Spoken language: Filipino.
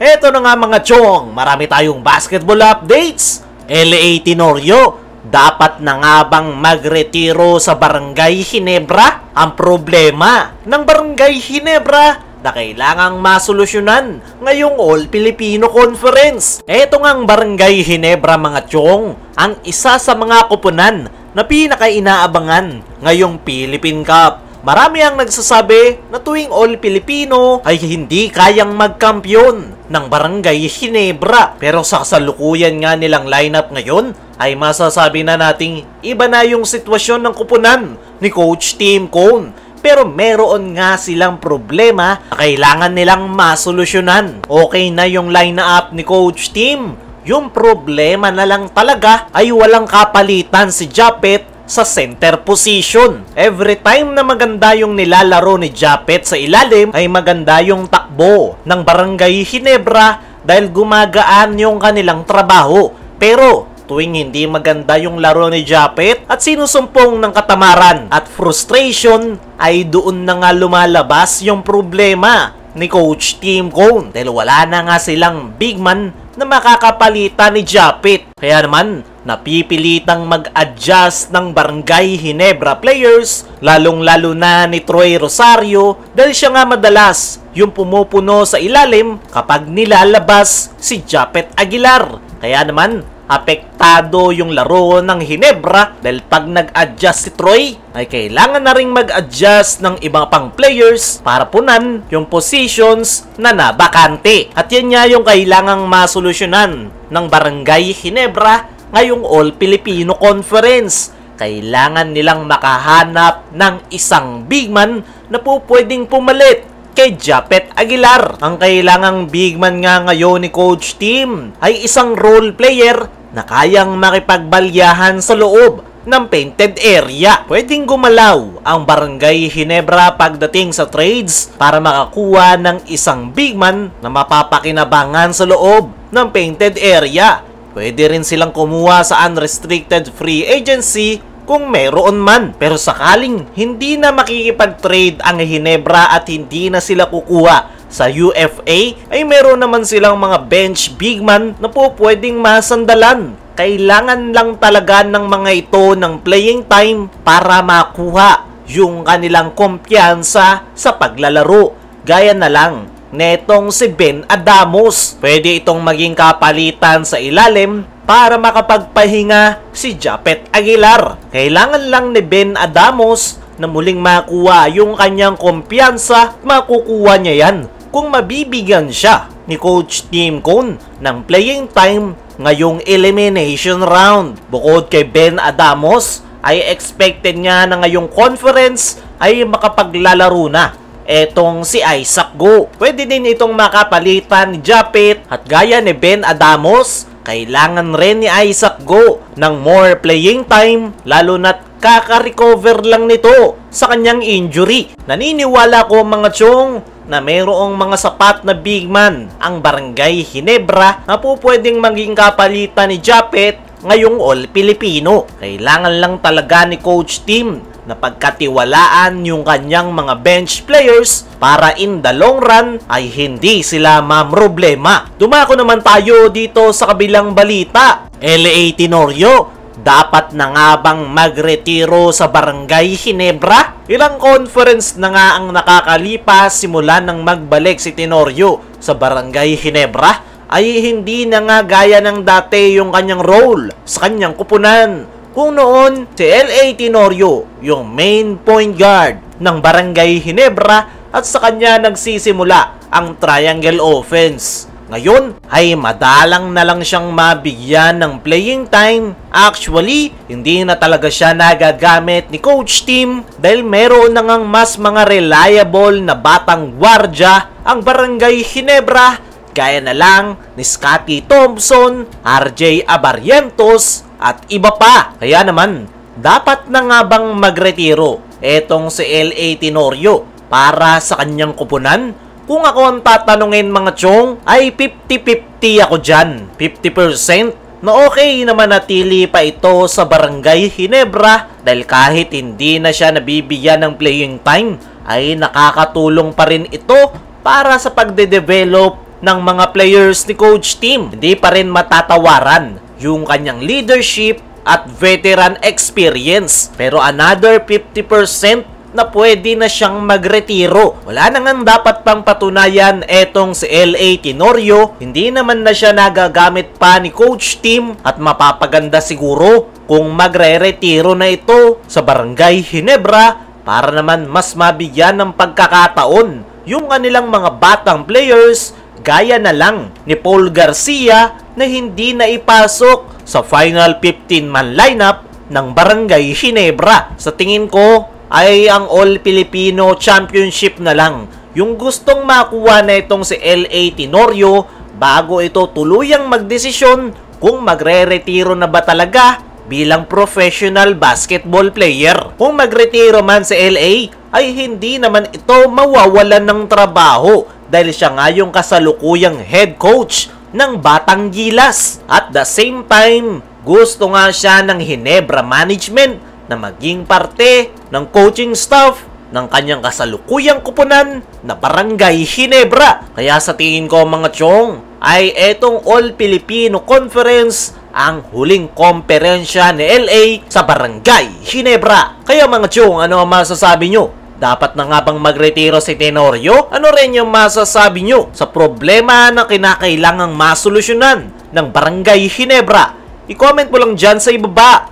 Eto na nga mga chong, marami tayong basketball updates. LA Tenorio, dapat na nga bang magretiro sa Barangay Ginebra? Ang problema ng Barangay Ginebra na kailangang masolusyonan ngayong All-Filipino Conference. Eto nga ang Barangay Ginebra mga chong, ang isa sa mga koponan na pinaka-inaabangan ngayong Philippine Cup. Marami ang nagsasabi na tuwing All-Filipino ay hindi kayang magkampiyon ng Barangay Ginebra. Pero sa kasalukuyan nga nilang lineup ngayon ay masasabi na nating iba na yung sitwasyon ng kupunan ni Coach Tim Cone. Pero meron nga silang problema na kailangan nilang masolusyonan. Okay na yung lineup ni Coach Tim. Yung problema na lang talaga ay walang kapalitan si Japet sa center position. Every time na maganda yung nilalaro ni Japet sa ilalim, ay maganda yung takbo ng Barangay Ginebra dahil gumagaan yung kanilang trabaho. Pero tuwing hindi maganda yung laro ni Japet at sinusumpong ng katamaran at frustration, ay doon na nga lumalabas yung problema ni Coach Tim Cone dahil wala na nga silang big man na makakapalitan ni Japet. Kaya naman, napipilitang mag-adjust ng Barangay Ginebra players, lalong-lalo na ni Troy Rosario dahil siya nga madalas yung pumupuno sa ilalim kapag nilalabas si Japet Aguilar. Kaya naman, apektado yung laro ng Ginebra dahil pag nag-adjust si Troy, ay kailangan na ring mag-adjust ng ibang pang players para punan yung positions na nabakante. At yan nga yung kailangang masolusyonan ng Barangay Ginebra ngayong All-Filipino Conference. Kailangan nilang makahanap ng isang big man na po pwedeng pumalit kay Japet Aguilar. Ang kailangang big man nga ngayon ni Coach Tim ay isang role player na kayang makipagbalyahan sa loob ng painted area. Pwedeng gumalaw ang Barangay Ginebra pagdating sa trades para makakuha ng isang big man na mapapakinabangan sa loob ng painted area. Pwede rin silang kumuha sa unrestricted free agency kung meron man. Pero sakaling hindi na makikipag-trade ang Ginebra at hindi na sila kukuha sa UFA, ay meron naman silang mga bench big man na po pwedeng masandalan. Kailangan lang talaga ng mga ito ng playing time para makuha yung kanilang kumpiyansa sa paglalaro. Gaya na lang netong si Ben Adamos. Pwede itong maging kapalitan sa ilalim para makapagpahinga si Japet Aguilar. Kailangan lang ni Ben Adamos na muling makuha yung kanyang kumpiyansa. Makukuha niya yan kung mabibigyan siya ni Coach Tim Cone ng playing time ngayong elimination round. Bukod kay Ben Adamos, ay expected nga na ngayong conference ay makapaglalaro na etong si Isaac Go. Pwede din itong makapalitan ni Japet at gaya ni Ben Adamos, kailangan rin ni Isaac Go ng more playing time lalo na't kaka-recover lang nito sa kanyang injury. Naniniwala ko mga chong na mayroong mga sapat na big man ang Barangay Ginebra na po pwedeng maging kapalitan ni Japet ngayong All-Filipino. Kailangan lang talaga ni Coach Tim na pagkatiwalaan yung kanyang mga bench players para in the long run ay hindi sila mamroblema. Dumako naman tayo dito sa kabilang balita. LA Tenorio, dapat na nga bang magretiro sa Barangay Ginebra? Ilang conference na nga ang nakakalipas simula nang magbalik si Tenorio sa Barangay Ginebra ay hindi na nga gaya ng dati yung kanyang role sa kanyang kupunan. Kung noon si LA Tenorio yung main point guard ng Barangay Ginebra at sa kanya nagsisimula ang triangle offense. Ngayon ay madalang na lang siyang mabigyan ng playing time. Actually, hindi na talaga siya nagagamit ni Coach Tim dahil meron na ngang mas mga reliable na batang gwardya ang Barangay Ginebra gaya na lang ni Scottie Thompson, RJ Abarrientos at iba pa. Kaya naman, dapat na nga bang magretiro etong si LA Tenorio para sa kanyang kupunan? Kung ako ang tatanungin mga chong, ay 50-50 ako dyan. 50% na okay na manatili pa ito sa Barangay Ginebra dahil kahit hindi na siya nabibigyan ng playing time, ay nakakatulong pa rin ito para sa pagde-develop ng mga players ni Coach Tim. Hindi pa rin matatawaran yung kanyang leadership at veteran experience. Pero another 50% na pwede na siyang magretiro. Wala na nga dapat pang patunayan etong si L.A. Tenorio. Hindi naman na siya nagagamit pa ni Coach Tim at mapapaganda siguro kung magre-retiro na ito sa Barangay Ginebra para naman mas mabigyan ng pagkakataon yung kanilang mga batang players gaya na lang ni Paul Garcia na hindi na ipasok sa final 15-man lineup ng Barangay Ginebra. Sa tingin ko ay ang All-Filipino Championship na lang yung gustong makuha na itong si L.A. Tenorio bago ito tuluyang magdesisyon kung magre-retiro na ba talaga bilang professional basketball player. Kung magretiro man si L.A. ay hindi naman ito mawawalan ng trabaho dahil siya nga yung kasalukuyang head coach ng Batang Gilas. At the same time, gusto nga siya ng Ginebra management na maging parte ng coaching staff ng kanyang kasalukuyang kupunan na Barangay Ginebra. Kaya sa tingin ko mga chong, ay etong All-Filipino Conference ang huling komperensya ni LA sa Barangay Ginebra. Kaya mga chong, ano ang masasabi nyo? Dapat na nga bang magretiro si Tenorio? Ano rin yung masasabi nyo sa problema na kinakailangang masolusyonan ng Barangay Ginebra? I-comment mo lang dyan sa ibaba.